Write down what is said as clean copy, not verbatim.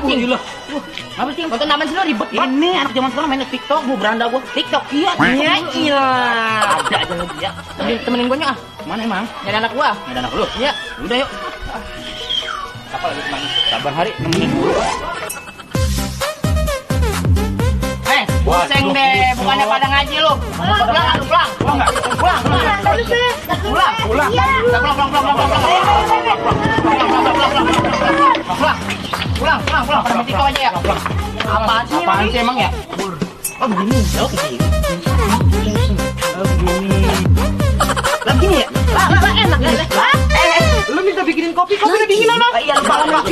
Cing? Gila. Apa sih? Nonton taman sih lo ribet banget. Ini anak zaman sekarang main TikTok, bu beranda gua. TikTok iya. Iya, ilah. Ada aja lagi ya. Temenin gue ah. Mana emang? Nyari anak gua. Ada anak lu? Iya. Udah yuk. Apa lagi teman? Sabar hari, nemenin dulu. Pusing deh, bukannya pada ngaji lu. Pulang, pulang. Pulang nggak? Pulang. Pulang. Pulang. Pada mati kau aja ya. Apaan sih emang ya? Oh begini. Oh begini. Lah begini ya? Lah enak ya. Lu minta bikinin kopi udah dingin anak. Iya lupa.